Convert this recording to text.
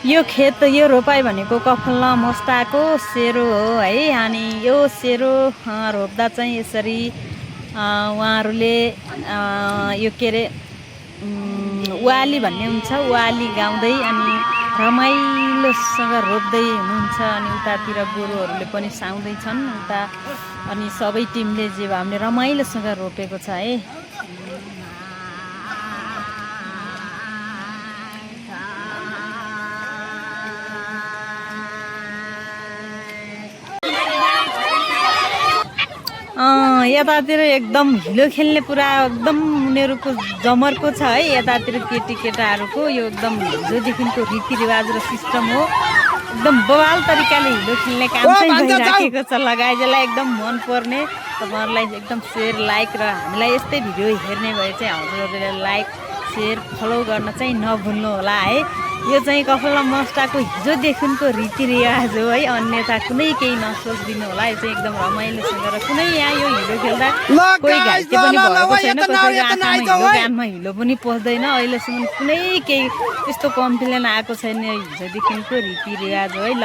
यो खेत यो रोपाई भनेको कफल्ला मोस्टाको सेरो हो है। अनि यो सेरो रोप्दा चाहिँ यसरी उहाँहरूले यो के अरे वाली भन्ने हुन्छ, वाली गाउँदै अनि रमाइलोसँग रोप्दै हुनुहुन्छ। अनि उतातिर गोरुहरूले पनि साउँदैछन् उता। अनि सबै टिमले जे भए पनि रमाइलोसँग रोपेको छ है। यतातिर एकदम हिलो खेल्ने पुरा एकदम उनीहरूको जमर्को छ है। यतातिर केटीकेटाहरूको यो एकदम हिजोदेखिको रीतिरिवाज र सिस्टम हो। एकदम बवाल तरिकाले हिलो खेल्ने काम चाहिँ भइराखेको छ। लगाइजलाई एकदम मनपर्ने तपाईँहरूलाई एकदम सेयर लाइक र हामीलाई यस्तै भिडियो हेर्ने भए चाहिँ हजुरहरूले लाइक सेयर फलो गर्न चाहिँ नभुल्नु होला है। यो चाहिँ कफल्ला मोस्टाको हिजोदेखिको रीतिरिवाज हो है। अन्यथा कुनै केही नसोचिदिनु होला। यो चाहिँ एकदम रमाइलोसँग र कुनै यहाँ यो हिलो खेल्दा कोही घाइते पनि भएको छैन, कसैको आँखामा हिलो कानमा हिलो पनि पस्दैन। अहिलेसम्म कुनै केही त्यस्तो कम्प्लेन आएको छैन। हिजोदेखिको रीतिरिवाज हो है। ल